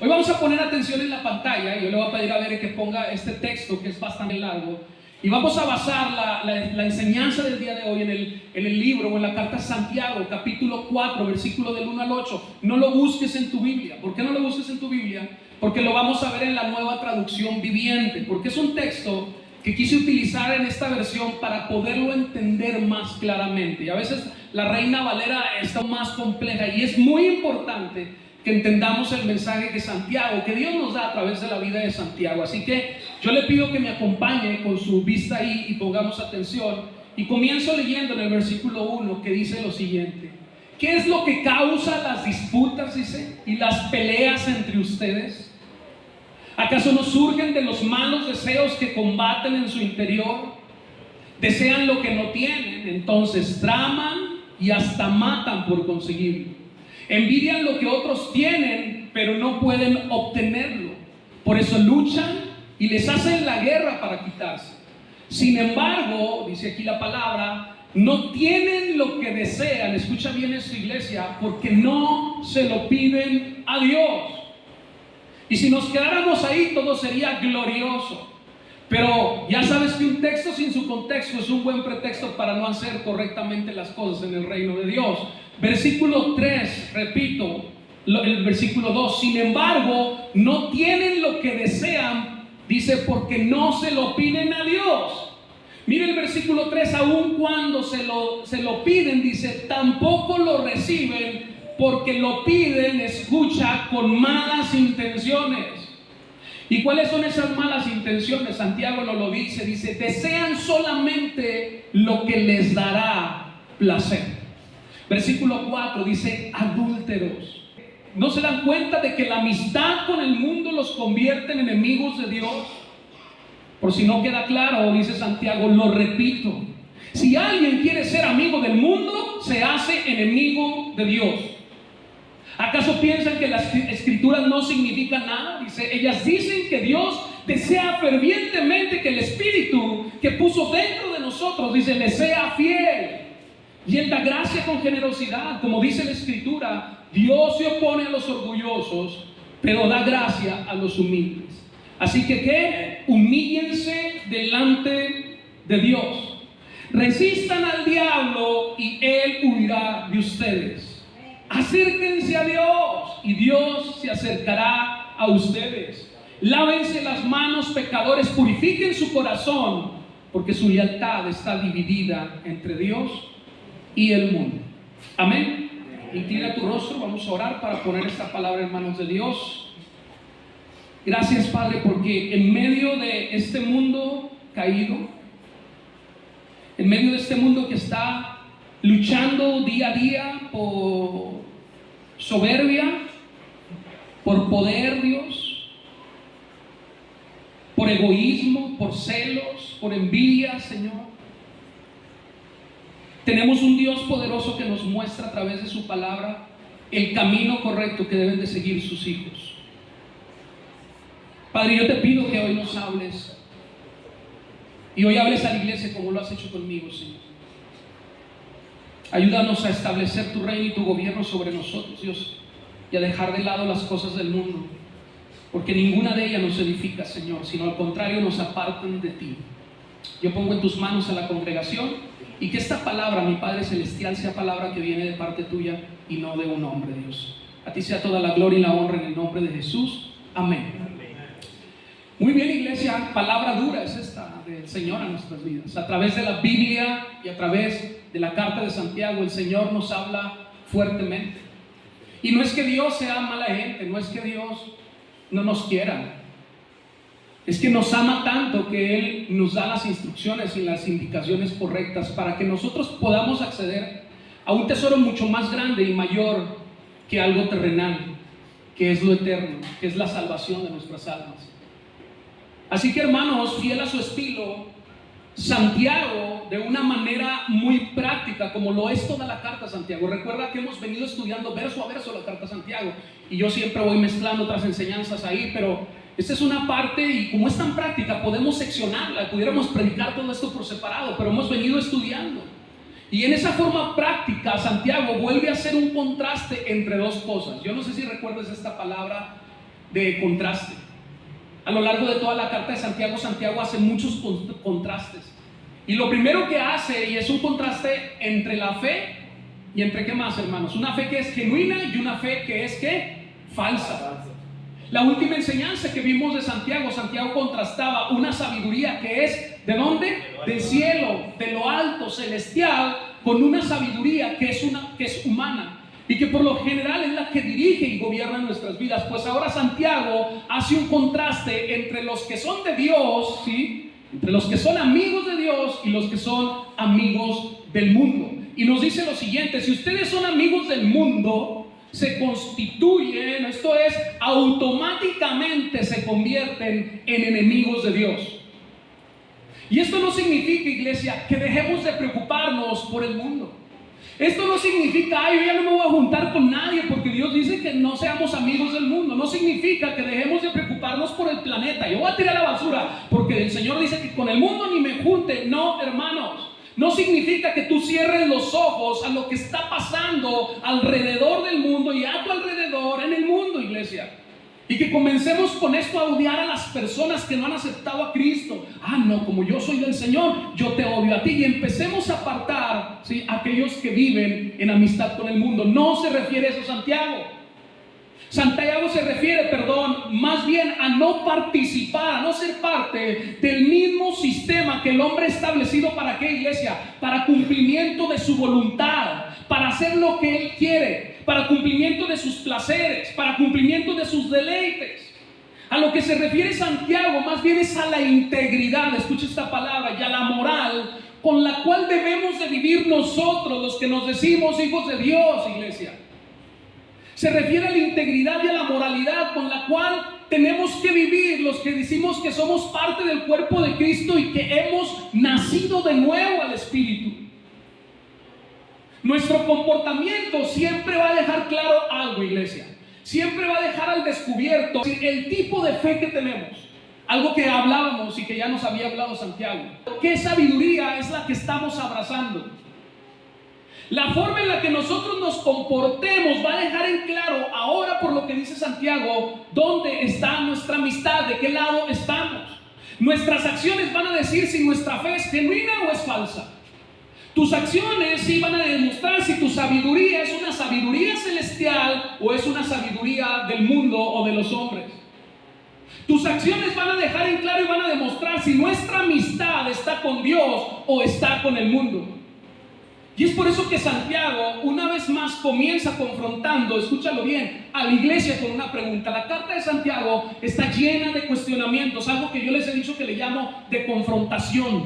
Hoy vamos a poner atención en la pantalla. Yo le voy a pedir a Bere que ponga este texto que es bastante largo. Y vamos a basar la enseñanza del día de hoy en el libro o en la carta a Santiago, capítulo 4, versículo del 1 al 8. No lo busques en tu Biblia. ¿Por qué no lo busques en tu Biblia? Porque lo vamos a ver en la Nueva Traducción Viviente. Porque es un texto que quise utilizar en esta versión para poderlo entender más claramente. Y a veces la Reina Valera está más compleja y es muy importante que entendamos el mensaje que Santiago, que Dios nos da a través de la vida de Santiago. Así que yo le pido que me acompañe con su vista ahí y pongamos atención. Y comienzo leyendo en el versículo 1 que dice lo siguiente: ¿qué es lo que causa las disputas, dice, y las peleas entre ustedes? ¿Acaso no surgen de los malos deseos que combaten en su interior? Desean lo que no tienen, entonces traman y hasta matan por conseguirlo. Envidian lo que otros tienen, pero no pueden obtenerlo. Por eso luchan y les hacen la guerra para quitarse. Sin embargo, dice aquí la palabra, no tienen lo que desean. Escucha bien esto, iglesia, porque no se lo piden a Dios. Y si nos quedáramos ahí, todo sería glorioso. Pero ya sabes que un texto sin su contexto es un buen pretexto para no hacer correctamente las cosas en el reino de Dios. Versículo 3, repito, el versículo 2, sin embargo, no tienen lo que desean, dice, porque no se lo piden a Dios. Mire el versículo 3, aun cuando se lo piden, dice, tampoco lo reciben, porque lo piden, escucha, con malas intenciones. ¿Y cuáles son esas malas intenciones? Santiago nos lo dice, desean solamente lo que les dará placer. Versículo 4 dice, adúlteros. ¿No se dan cuenta de que la amistad con el mundo los convierte en enemigos de Dios? Por si no queda claro, dice Santiago, lo repito. Si alguien quiere ser amigo del mundo, se hace enemigo de Dios. ¿Acaso piensan que las escrituras no significan nada? Dice, ellas dicen que Dios desea fervientemente que el Espíritu que puso dentro de nosotros, dice, le sea fiel. Y Él da gracia con generosidad. Como dice la Escritura, Dios se opone a los orgullosos, pero da gracia a los humildes. Así que, ¿qué? Humíllense delante de Dios. Resistan al diablo y Él huirá de ustedes. Acérquense a Dios y Dios se acercará a ustedes. Lávense las manos, pecadores, purifiquen su corazón, porque su lealtad está dividida entre Dios y el mundo. Amén. Inclina tu rostro, vamos a orar para poner esta palabra en manos de Dios. Gracias, Padre, porque en medio de este mundo caído, en medio de este mundo que está luchando día a día por soberbia, por poder, Dios, por egoísmo, por celos, por envidia, Señor. Tenemos un Dios poderoso que nos muestra a través de su palabra el camino correcto que deben de seguir sus hijos. Padre, yo te pido que hoy nos hables y hoy hables a la iglesia como lo has hecho conmigo, Señor. Ayúdanos a establecer tu reino y tu gobierno sobre nosotros, Dios, y a dejar de lado las cosas del mundo, porque ninguna de ellas nos edifica, Señor, sino al contrario nos apartan de ti. Yo pongo en tus manos a la congregación y que esta palabra, mi Padre Celestial, sea palabra que viene de parte tuya y no de un hombre, Dios. A ti sea toda la gloria y la honra en el nombre de Jesús. Amén. Muy bien, iglesia, palabra dura es esta del Señor a nuestras vidas. A través de la Biblia y a través de la carta de Santiago, el Señor nos habla fuertemente. Y no es que Dios sea mala gente, no es que Dios no nos quiera. Es que nos ama tanto que Él nos da las instrucciones y las indicaciones correctas para que nosotros podamos acceder a un tesoro mucho más grande y mayor que algo terrenal, que es lo eterno, que es la salvación de nuestras almas. Así que, hermanos, fiel a su estilo, Santiago, de una manera muy práctica, como lo es toda la carta a Santiago. Recuerda que hemos venido estudiando verso a verso la carta a Santiago, y yo siempre voy mezclando otras enseñanzas ahí, pero esta es una parte, y como es tan práctica, podemos seccionarla, pudiéramos predicar todo esto por separado, pero hemos venido estudiando. Y en esa forma práctica, Santiago vuelve a hacer un contraste entre dos cosas. Yo no sé si recuerdas esta palabra de contraste. A lo largo de toda la carta de Santiago, Santiago hace muchos contrastes. Y lo primero que hace, y es un contraste entre la fe y entre ¿qué más, hermanos? Una fe que es genuina y una fe que es ¿qué? Falsa. La última enseñanza que vimos de Santiago, Santiago contrastaba una sabiduría que es ¿de dónde? Del cielo, de lo alto, celestial, con una sabiduría que es humana y que por lo general es la que dirige y gobierna nuestras vidas. Pues ahora Santiago hace un contraste entre los que son de Dios, ¿sí? Entre los que son amigos de Dios y los que son amigos del mundo. Y nos dice lo siguiente: si ustedes son amigos del mundo, se constituyen, esto es, automáticamente se convierten en enemigos de Dios. Y esto no significa, iglesia, que dejemos de preocuparnos por el mundo. Esto no significa, yo ya no me voy a juntar con nadie porque Dios dice que no seamos amigos del mundo. No significa que dejemos de preocuparnos por el planeta. Yo voy a tirar la basura porque el Señor dice que con el mundo ni me junte. No, hermanos. No significa que tú cierres los ojos a lo que está pasando alrededor del mundo y a tu alrededor en el mundo, iglesia. Y que comencemos con esto a odiar a las personas que no han aceptado a Cristo. No, como yo soy del Señor, yo te odio a ti. Y empecemos a apartar, ¿sí?, a aquellos que viven en amistad con el mundo. No se refiere a eso Santiago. Santiago se refiere, más bien a no participar, a no ser parte del mismo sistema que el hombre ha establecido. ¿Para qué, iglesia? Para cumplimiento de su voluntad, para hacer lo que él quiere, para cumplimiento de sus placeres, para cumplimiento de sus deleites. A lo que se refiere Santiago más bien es a la integridad, escucha esta palabra, y a la moral con la cual debemos de vivir nosotros, los que nos decimos hijos de Dios, iglesia. Se refiere a la integridad y a la moralidad con la cual tenemos que vivir los que decimos que somos parte del cuerpo de Cristo y que hemos nacido de nuevo al Espíritu. Nuestro comportamiento siempre va a dejar claro algo, iglesia. Siempre va a dejar al descubierto el tipo de fe que tenemos. Algo que hablábamos y que ya nos había hablado Santiago. ¿Qué sabiduría es la que estamos abrazando? La forma en la que nosotros nos comportemos va a dejar en claro, ahora por lo que dice Santiago, dónde está nuestra amistad, de qué lado estamos. Nuestras acciones van a decir si nuestra fe es genuina o es falsa. Tus acciones sí van a demostrar si tu sabiduría es una sabiduría celestial o es una sabiduría del mundo o de los hombres. Tus acciones van a dejar en claro y van a demostrar si nuestra amistad está con Dios o está con el mundo. Y es por eso que Santiago una vez más comienza confrontando, escúchalo bien, a la iglesia con una pregunta. La carta de Santiago está llena de cuestionamientos, algo que yo les he dicho que le llamo de confrontación.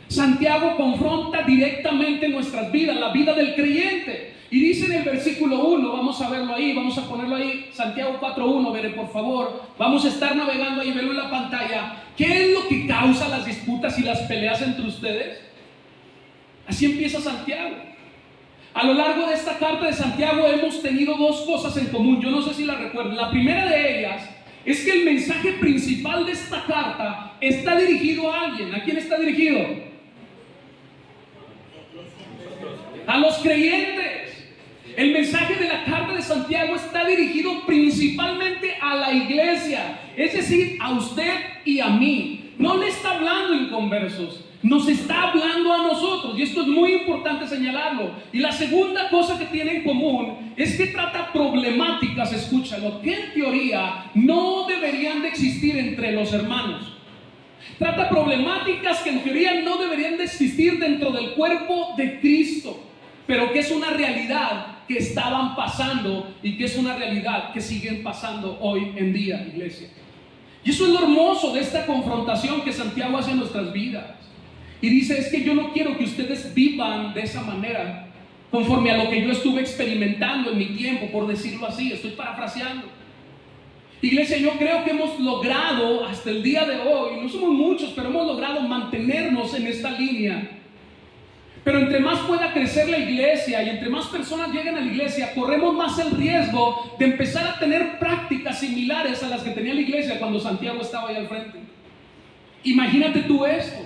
Santiago confronta directamente nuestras vidas, la vida del creyente. Y dice en el versículo 1, vamos a verlo ahí, vamos a ponerlo ahí, Santiago 4:1, veré por favor, vamos a estar navegando ahí, verlo en la pantalla. ¿Qué es lo que causa las disputas y las peleas entre ustedes? Así empieza Santiago. A lo largo de esta carta de Santiago hemos tenido dos cosas en común. Yo no sé si la recuerdan. La primera de ellas es que el mensaje principal de esta carta está dirigido a alguien. ¿A quién está dirigido? A los creyentes. El mensaje de la carta de Santiago está dirigido principalmente a la iglesia, es decir, a usted y a mí. No le está hablando a inconversos, nos está hablando a nosotros, y esto es muy importante señalarlo. Y la segunda cosa que tiene en común es que trata problemáticas, escúchalo, que en teoría no deberían de existir entre los hermanos. Trata problemáticas que en teoría no deberían de existir dentro del cuerpo de Cristo, pero que es una realidad que estaban pasando y que es una realidad que siguen pasando hoy en día, iglesia. Y eso es lo hermoso de esta confrontación que Santiago hace en nuestras vidas. Y dice, es que yo no quiero que ustedes vivan de esa manera, conforme a lo que yo estuve experimentando en mi tiempo, por decirlo así, estoy parafraseando. Iglesia, yo creo que hemos logrado hasta el día de hoy, no somos muchos, pero hemos logrado mantenernos en esta línea. Pero entre más pueda crecer la iglesia y entre más personas lleguen a la iglesia, corremos más el riesgo de empezar a tener prácticas similares a las que tenía la iglesia cuando Santiago estaba ahí al frente. Imagínate tú esto.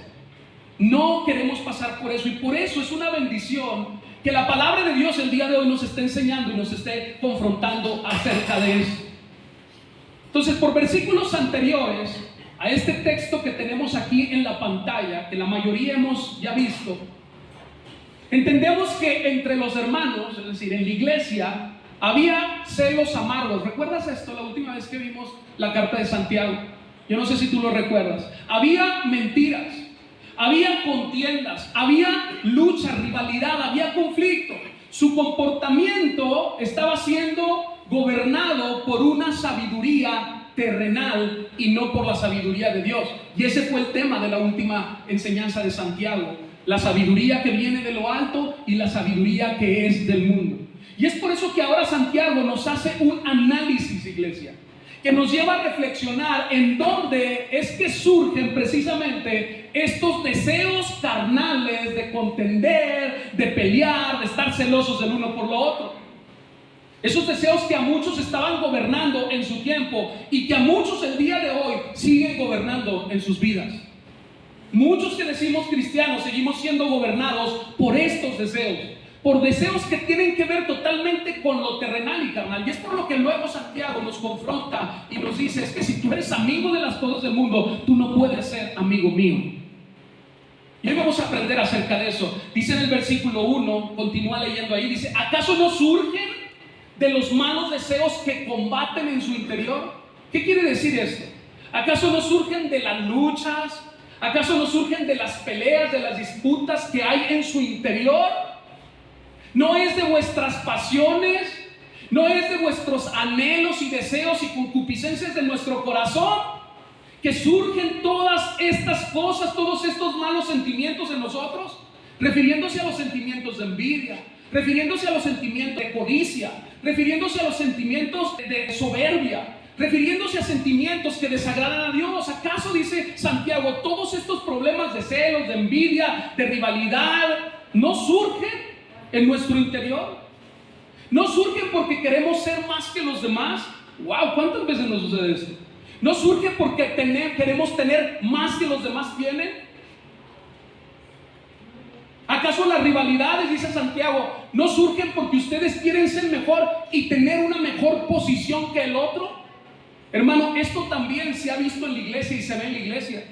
No queremos pasar por eso, y por eso es una bendición que la palabra de Dios el día de hoy nos esté enseñando y nos esté confrontando acerca de eso. Entonces, por versículos anteriores a este texto que tenemos aquí en la pantalla, que la mayoría hemos ya visto, entendemos que entre los hermanos, es decir, en la iglesia, había celos amargos. ¿Recuerdas esto la última vez que vimos la carta de Santiago? Yo no sé si tú lo recuerdas. Había mentiras, había contiendas, había lucha, rivalidad, había conflicto. Su comportamiento estaba siendo gobernado por una sabiduría terrenal y no por la sabiduría de Dios. Y ese fue el tema de la última enseñanza de Santiago: la sabiduría que viene de lo alto y la sabiduría que es del mundo. Y es por eso que ahora Santiago nos hace un análisis, iglesia, que nos lleva a reflexionar en dónde es que surgen precisamente estos deseos carnales de contender, de pelear, de estar celosos el uno por lo otro. Esos deseos que a muchos estaban gobernando en su tiempo y que a muchos el día de hoy siguen gobernando en sus vidas. Muchos que decimos cristianos seguimos siendo gobernados por estos deseos, por deseos que tienen que ver totalmente con lo terrenal y carnal. Y es por lo que luego Santiago nos confronta y nos dice: es que si tú eres amigo de las cosas del mundo, tú no puedes ser amigo mío. Y hoy vamos a aprender acerca de eso. Dice en el versículo 1, continúa leyendo ahí, dice: ¿acaso no surgen de los malos deseos que combaten en su interior? ¿Qué quiere decir esto? ¿Acaso no surgen de las luchas? ¿Acaso no surgen de las peleas, de las disputas que hay en su interior? ¿No es de vuestras pasiones? ¿No es de vuestros anhelos y deseos y concupiscencias de nuestro corazón que surgen todas estas cosas, todos estos malos sentimientos en nosotros? Refiriéndose a los sentimientos de envidia, refiriéndose a los sentimientos de codicia, refiriéndose a los sentimientos de soberbia, refiriéndose a sentimientos que desagradan a Dios. ¿Acaso, dice Santiago, todos estos problemas de celos, de envidia, de rivalidad, no surgen en nuestro interior? ¿No surgen porque queremos ser más que los demás? ¡Wow! ¿Cuántas veces nos sucede esto? ¿No surge porque queremos tener más que los demás tienen? ¿Acaso las rivalidades, dice Santiago, no surgen porque ustedes quieren ser mejor y tener una mejor posición que el otro? Hermano, esto también se ha visto en la iglesia y se ve en la iglesia.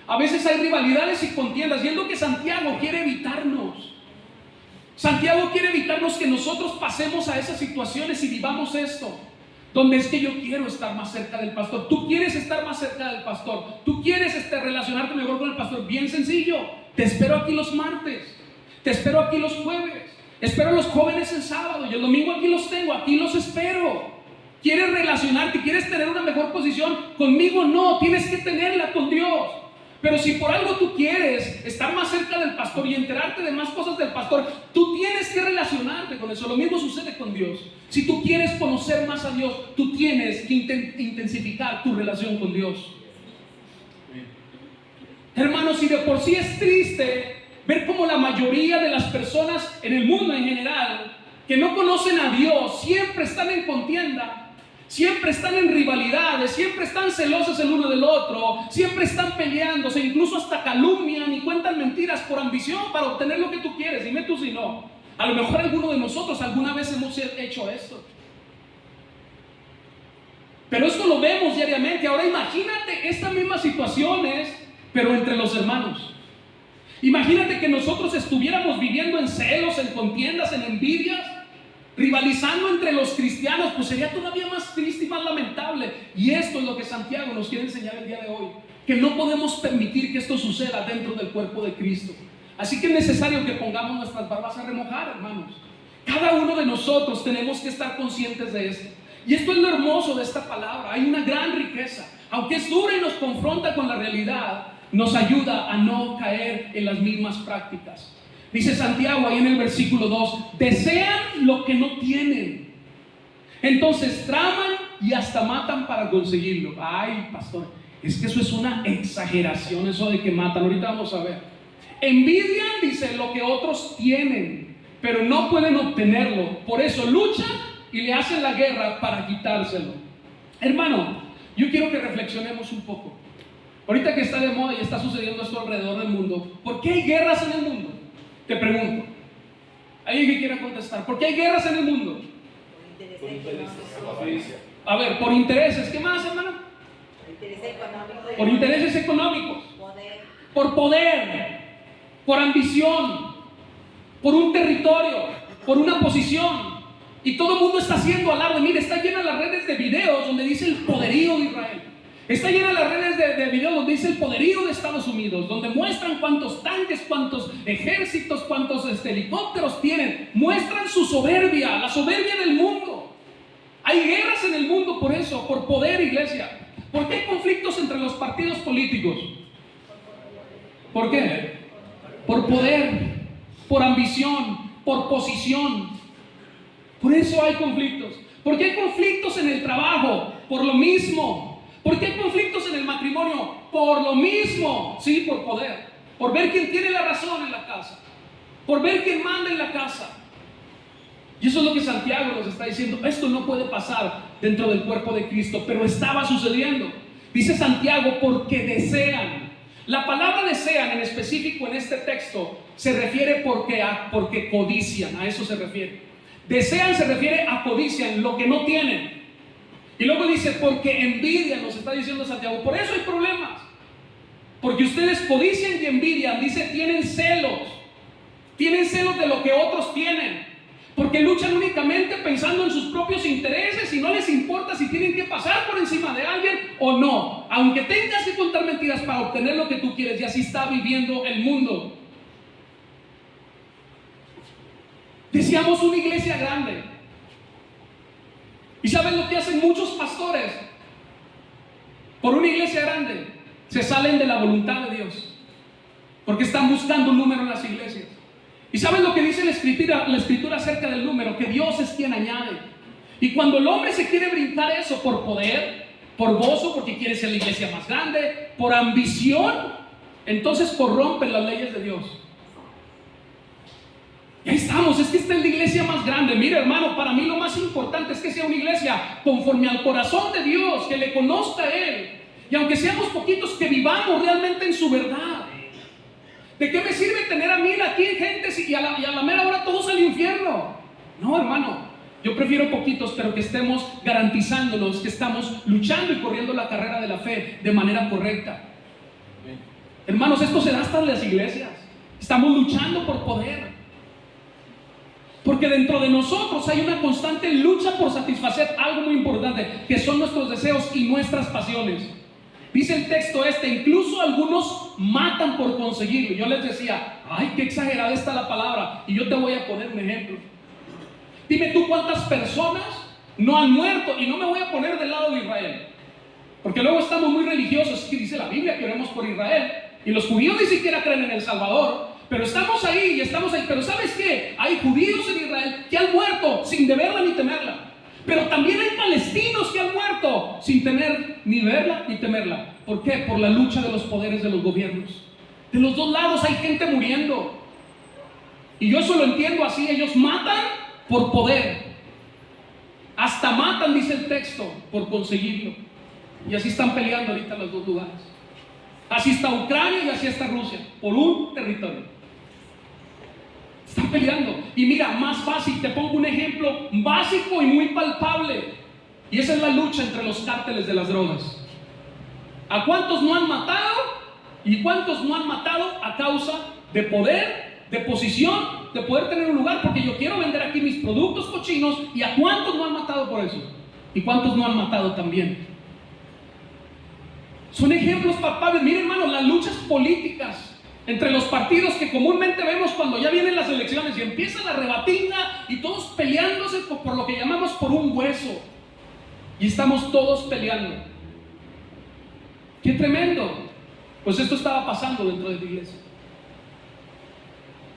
A veces hay rivalidades y contiendas, y es lo que Santiago quiere evitarnos. Santiago quiere evitarnos que nosotros pasemos a esas situaciones y vivamos esto, donde es que yo quiero estar más cerca del pastor. Tú quieres estar más cerca del pastor, tú quieres relacionarte mejor con el pastor. Bien sencillo: te espero aquí los martes, te espero aquí los jueves, espero a los jóvenes el sábado y el domingo aquí los tengo, aquí los espero. ¿Quieres relacionarte? ¿Quieres tener una mejor posición? Conmigo no, tienes que tenerla con Dios. Pero si por algo tú quieres estar más cerca del pastor y enterarte de más cosas del pastor, tú tienes que relacionarte con eso. Lo mismo sucede con Dios. Si tú quieres conocer más a Dios, tú tienes que intensificar tu relación con Dios. Hermanos, si de por sí es triste ver cómo la mayoría de las personas en el mundo en general que no conocen a Dios siempre están en contienda, siempre están en rivalidades, siempre están celosos el uno del otro, siempre están peleándose, incluso hasta calumnian y cuentan mentiras por ambición para obtener lo que tú quieres. Dime tú si no. A lo mejor alguno de nosotros alguna vez hemos hecho esto. Pero esto lo vemos diariamente. Ahora imagínate estas mismas situaciones, pero entre los hermanos. Imagínate que nosotros estuviéramos viviendo en celos, en contiendas, en envidias, rivalizando entre los cristianos. Pues sería todavía más triste y más lamentable. Y esto es lo que Santiago nos quiere enseñar el día de hoy, que no podemos permitir que esto suceda dentro del cuerpo de Cristo. Así que es necesario que pongamos nuestras barbas a remojar, hermanos. Cada uno de nosotros tenemos que estar conscientes de esto. Y esto es lo hermoso de esta palabra. Hay una gran riqueza. Aunque es dura y nos confronta con la realidad, nos ayuda a no caer en las mismas prácticas. Dice Santiago ahí en el versículo 2: desean lo que no tienen, entonces traman y hasta matan para conseguirlo. Ay, pastor, es que eso es una exageración, eso de que matan. Ahorita vamos a ver. Envidian, dice, lo que otros tienen, pero no pueden obtenerlo. Por eso luchan y le hacen la guerra para quitárselo. Hermano, yo quiero que reflexionemos un poco. Ahorita que está de moda y está sucediendo esto alrededor del mundo, ¿por qué hay guerras en el mundo? Te pregunto. ¿Alguien que quiera contestar? ¿Por qué hay guerras en el mundo? A ver, por intereses. ¿Qué más, hermano? Por intereses económicos. Por poder. Por ambición. Por un territorio. Por una posición. Y todo el mundo está haciendo alarde. Mire, está llena las redes de videos donde dice el poderío de Israel. Está llena las redes de videos donde dice el poderío de Estados Unidos, donde muestran cuántos tanques, cuántos ejércitos, cuántos helicópteros tienen. Muestran su soberbia, la soberbia del mundo. Hay guerras en el mundo por eso, por poder, iglesia. ¿Por qué hay conflictos entre los partidos políticos? ¿Por qué? Por poder, por ambición, por posición. Por eso hay conflictos. ¿Por qué hay conflictos en el trabajo? Por lo mismo. ¿Por qué hay conflictos en el matrimonio? Por lo mismo. Sí, por poder. Por ver quién tiene la razón en la casa. Por ver quién manda en la casa. Y eso es lo que Santiago nos está diciendo. Esto no puede pasar dentro del cuerpo de Cristo, pero estaba sucediendo. Dice Santiago, porque desean. La palabra desean en específico en este texto se refiere porque codician. A eso se refiere. Desean se refiere a codician, lo que no tienen. Y luego dice, porque envidian, nos está diciendo Santiago. Por eso hay problemas. Porque ustedes codician y envidian. Dice, tienen celos. Tienen celos de lo que otros tienen. Porque luchan únicamente pensando en sus propios intereses y no les importa si tienen que pasar por encima de alguien o no. Aunque tengas que contar mentiras para obtener lo que tú quieres. Y así está viviendo el mundo. Deseamos una iglesia grande. ¿Y saben lo que hacen muchos pastores? Por una iglesia grande se salen de la voluntad de Dios, porque están buscando un número en las iglesias. ¿Y saben lo que dice la escritura acerca del número? Que Dios es quien añade. Y cuando el hombre se quiere brincar eso por poder, por gozo, porque quiere ser la iglesia más grande, por ambición, entonces corrompen las leyes de Dios. Y ahí estamos, es que esta es la iglesia más grande. Mira, hermano, para mí lo más importante es que sea una iglesia conforme al corazón de Dios, que le conozca a Él. Y aunque seamos poquitos, que vivamos realmente en su verdad. ¿De qué me sirve tener a 1000 aquí gentes y a la mera hora todos al infierno? No, hermano, yo prefiero poquitos, pero que estemos garantizándonos que estamos luchando y corriendo la carrera de la fe de manera correcta. Hermanos, esto se da hasta en las iglesias. Estamos luchando por poder. Porque dentro de nosotros hay una constante lucha por satisfacer algo muy importante, que son nuestros deseos y nuestras pasiones. Dice el texto incluso algunos matan por conseguirlo. Yo les decía, ay, qué exagerada está la palabra. Y yo te voy a poner un ejemplo. Dime tú cuántas personas no han muerto. Y no me voy a poner del lado de Israel, porque luego estamos muy religiosos. Es que dice la Biblia que oremos por Israel. Y los judíos ni siquiera creen en el Salvador. Pero estamos ahí. Pero ¿sabes qué? Hay judíos en Israel que han muerto sin deberla ni temerla. Pero también hay palestinos que han muerto sin tener ni verla ni temerla. ¿Por qué? Por la lucha de los poderes de los gobiernos. De los dos lados hay gente muriendo. Y yo eso lo entiendo así. Ellos matan por poder. Hasta matan, dice el texto, por conseguirlo. Y así están peleando ahorita los dos lugares. Así está Ucrania y así está Rusia, por un territorio. Están peleando. Y mira, más fácil, te pongo un ejemplo básico y muy palpable. Y esa es la lucha entre los cárteles de las drogas. ¿A cuántos no han matado? ¿Y cuántos no han matado a causa de poder, de posición, de poder tener un lugar? Porque yo quiero vender aquí mis productos cochinos. ¿Y a cuántos no han matado por eso? ¿Y cuántos no han matado también? Son ejemplos palpables. Miren, hermano, las luchas políticas entre los partidos que comúnmente vemos cuando ya vienen las elecciones y empieza la rebatinga y todos peleándose por lo que llamamos por un hueso. Y estamos todos peleando. ¡Qué tremendo! Pues esto estaba pasando dentro de la iglesia.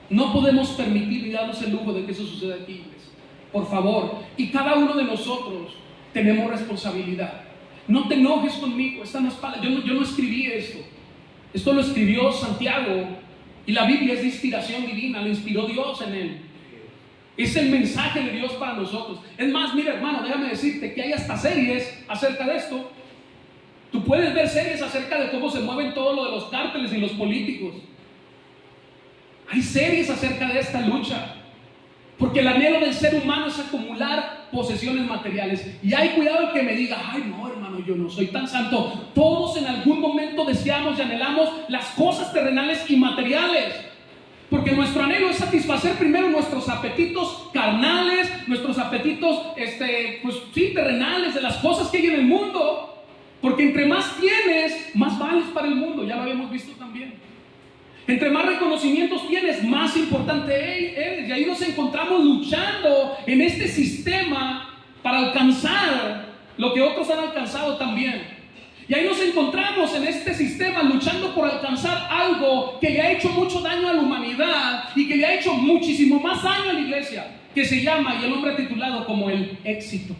No podemos permitir y darnos el lujo de que eso suceda aquí, iglesia. Por favor. Y cada uno de nosotros tenemos responsabilidad. No te enojes conmigo. Esta no es yo no escribí esto. Esto lo escribió Santiago. Y la Biblia es de inspiración divina. Lo inspiró Dios en él. Es el mensaje de Dios para nosotros. Es más, mira, hermano, déjame decirte que hay hasta series acerca de esto. Tú puedes ver series acerca de cómo se mueven todo lo de los cárteles y los políticos. Hay series acerca de esta lucha. Porque el anhelo del ser humano es acumular posesiones materiales. Y hay cuidado el que me diga, ay no hermano, yo no soy tan santo. Todos en algún momento deseamos y anhelamos las cosas terrenales y materiales. Porque nuestro anhelo es satisfacer primero nuestros apetitos carnales, nuestros apetitos terrenales, de las cosas que hay en el mundo. Porque entre más tienes, más vales para el mundo. Ya lo habíamos visto también. Entre más reconocimientos tienes, más importante eres. Y ahí nos encontramos luchando en este sistema para alcanzar lo que otros han alcanzado también. Y ahí nos encontramos en este sistema luchando por alcanzar algo que le ha hecho mucho daño a la humanidad y que le ha hecho muchísimo más daño a la iglesia, que se llama, y el nombre titulado como el éxito.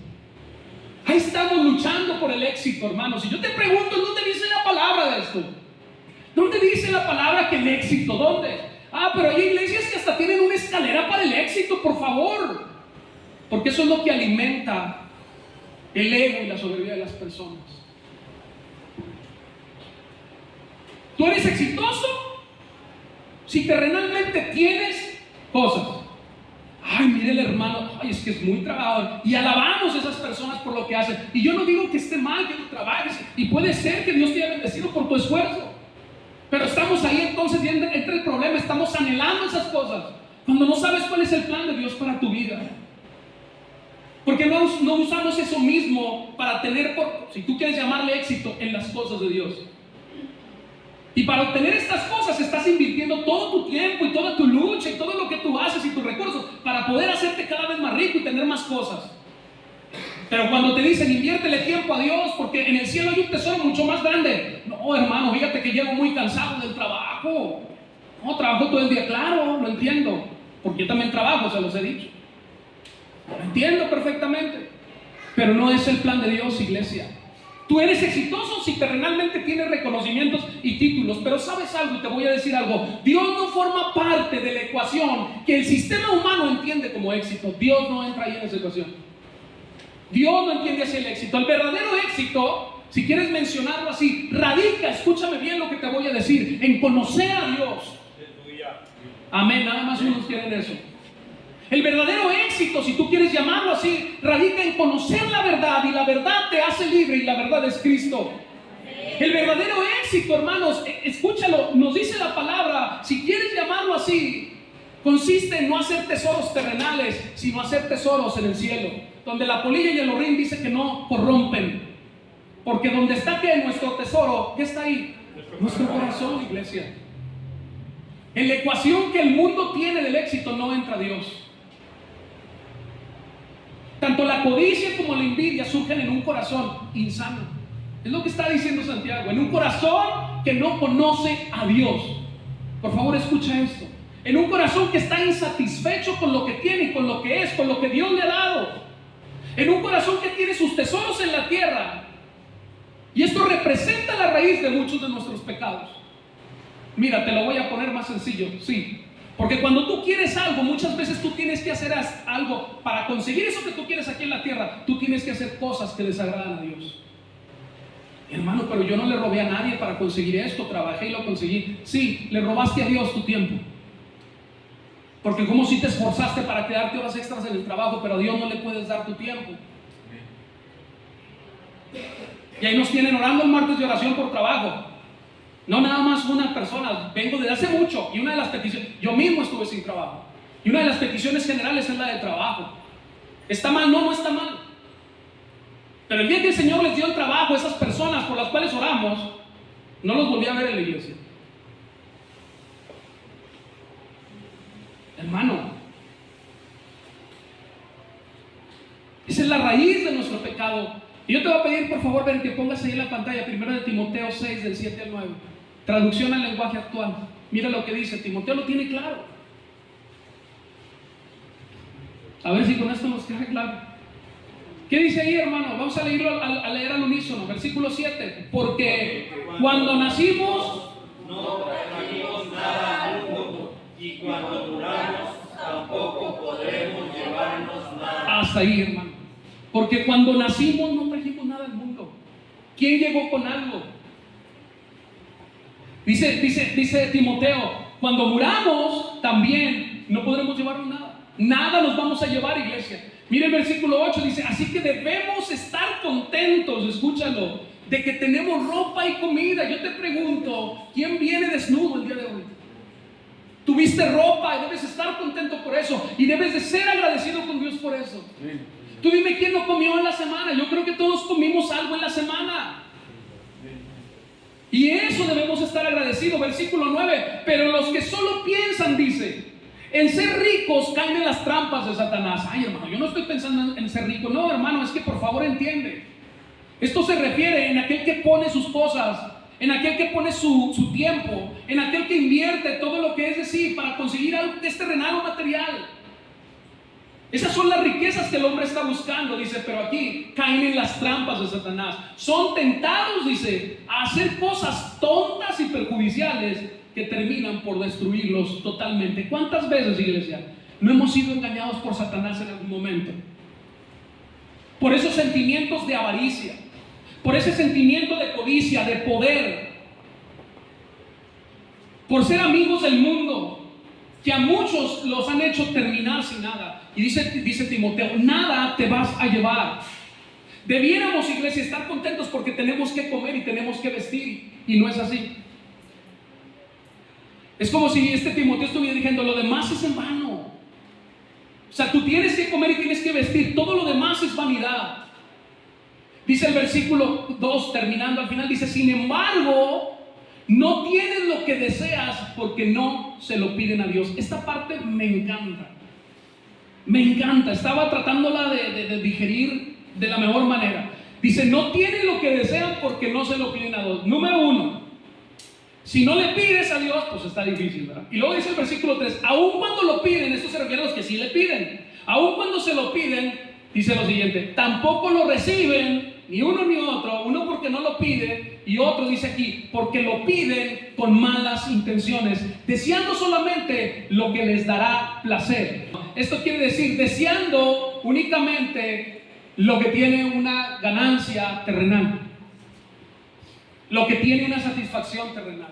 Ahí estamos luchando por el éxito, hermanos. Y yo te pregunto, ¿dónde dice la palabra de esto? ¿Dónde dice la palabra que el éxito? ¿Dónde? Pero hay iglesias que hasta tienen una escalera para el éxito, por favor. Porque eso es lo que alimenta el ego y la soberbia de las personas. ¿Tú eres exitoso? Si terrenalmente tienes cosas. Ay, mire el hermano, ay, es que es muy trabajador. Y alabamos a esas personas por lo que hacen. Y yo no digo que esté mal que tú trabajes. Y puede ser que Dios te haya bendecido por tu esfuerzo. Pero estamos ahí entonces, y entre el problema, estamos anhelando esas cosas, cuando no sabes cuál es el plan de Dios para tu vida. Porque no usamos eso mismo para tener, si tú quieres llamarle éxito, en las cosas de Dios. Y para obtener estas cosas estás invirtiendo todo tu tiempo y toda tu lucha y todo lo que tú haces y tus recursos para poder hacerte cada vez más rico y tener más cosas. Pero cuando te dicen inviértele tiempo a Dios porque en el cielo hay un tesoro mucho más grande. No, hermano, fíjate que llego muy cansado del trabajo. No, trabajo todo el día, claro, lo entiendo. Porque yo también trabajo, se los he dicho. Lo entiendo perfectamente. Pero no es el plan de Dios, iglesia. Tú eres exitoso si terrenalmente tienes reconocimientos y títulos. Pero ¿sabes algo? Y te voy a decir algo. Dios no forma parte de la ecuación que el sistema humano entiende como éxito. Dios no entra ahí en esa ecuación. Dios no entiende así el éxito. El verdadero éxito, si quieres mencionarlo así, radica, escúchame bien lo que te voy a decir, en conocer a Dios. Amén, nada más unos quieren eso. El verdadero éxito, si tú quieres llamarlo así, radica en conocer la verdad, y la verdad te hace libre, y la verdad es Cristo. El verdadero éxito, hermanos, escúchalo, nos dice la palabra, si quieres llamarlo así, consiste en no hacer tesoros terrenales, sino hacer tesoros en el cielo, donde la polilla y el orín dice que no corrompen. Porque donde está que nuestro tesoro, ¿qué está ahí? Nuestro corazón, iglesia. En la ecuación que el mundo tiene del éxito no entra Dios. Tanto la codicia como la envidia surgen en un corazón insano. Es lo que está diciendo Santiago. En un corazón que no conoce a Dios. Por favor, escucha esto. En un corazón que está insatisfecho con lo que tiene y con lo que es, con lo que Dios le ha dado. En un corazón que tiene sus tesoros en la tierra. Y esto representa la raíz de muchos de nuestros pecados. Mira, te lo voy a poner más sencillo. Sí, porque cuando tú quieres algo, muchas veces tú tienes que hacer algo. Para conseguir eso que tú quieres aquí en la tierra, tú tienes que hacer cosas que desagradan a Dios. Hermano, pero yo no le robé a nadie para conseguir esto. Trabajé y lo conseguí. Sí, le robaste a Dios tu tiempo. Porque como si te esforzaste para quedarte horas extras en el trabajo, pero a Dios no le puedes dar tu tiempo. Y ahí nos tienen orando el martes de oración por trabajo. No nada más una persona, vengo desde hace mucho. Y una de las peticiones, yo mismo estuve sin trabajo. Y una de las peticiones generales es la de trabajo. ¿Está mal? No, no está mal. Pero el día que el Señor les dio el trabajo a esas personas por las cuales oramos, no los volví a ver en la iglesia. Hermano, esa es la raíz de nuestro pecado. Y yo te voy a pedir, por favor, ven, que pongas ahí en la pantalla 1 de Timoteo 6, del 7 al 9. Traducción al lenguaje actual. Mira lo que dice, Timoteo lo tiene claro. A ver si con esto nos queda claro. ¿Qué dice ahí, hermano? Vamos a leerlo a leer al unísono. Versículo 7. Porque cuando nacimos, no trajimos nada al mundo, y cuando muramos, tampoco podremos llevarnos nada. Hasta ahí, hermano. Porque cuando nacimos no trajimos nada al mundo. ¿Quién llegó con algo? Dice Timoteo, cuando muramos también no podremos llevarnos nada. Nada nos vamos a llevar, iglesia. Mire el versículo 8, dice, así que debemos estar contentos, escúchalo, de que tenemos ropa y comida. Yo te pregunto, ¿quién viene desnudo el día de hoy? Tuviste ropa y debes estar contento por eso, y debes de ser agradecido con Dios por eso. Tú dime quién no comió en la semana. Yo creo que todos comimos algo en la semana, y eso debemos estar agradecidos. Versículo 9, pero los que solo piensan, dice, en ser ricos caen en las trampas de Satanás. Ay, hermano, yo no estoy pensando en ser rico. No, hermano, es que por favor entiende. Esto se refiere en aquel que pone sus cosas, en aquel que pone su tiempo, en aquel que invierte todo lo que es de sí para conseguir algo que es terrenal o material. Esas son las riquezas que el hombre está buscando, dice, pero aquí caen en las trampas de Satanás. Son tentados, dice, a hacer cosas tontas y perjudiciales que terminan por destruirlos totalmente. ¿Cuántas veces, iglesia, no hemos sido engañados por Satanás en algún momento? Por esos sentimientos de avaricia, por ese sentimiento de codicia, de poder, por ser amigos del mundo, que a muchos los han hecho terminar sin nada. Y dice Timoteo, nada te vas a llevar. Debiéramos, iglesia, estar contentos porque tenemos que comer y tenemos que vestir, y no es así. Es como si Timoteo estuviera diciendo, lo demás es en vano. O sea, tú tienes que comer y tienes que vestir, todo lo demás es vanidad. Dice el versículo 2, terminando al final, dice, sin embargo, no tienes lo que deseas porque no se lo piden a Dios. Esta parte me encanta. Me encanta. Estaba tratándola de digerir de la mejor manera. Dice, no tienen lo que desean porque no se lo piden a Dios. Número 1, si no le pides a Dios, pues está difícil, ¿verdad? Y luego dice el versículo 3, aun cuando lo piden, esto se refiere a los que sí le piden, aun cuando se lo piden, dice lo siguiente, tampoco lo reciben, ni uno ni otro, uno porque no lo pide, y otro dice aquí, porque lo piden con malas intenciones, deseando solamente lo que les dará placer. Esto quiere decir, deseando únicamente lo que tiene una ganancia terrenal, lo que tiene una satisfacción terrenal.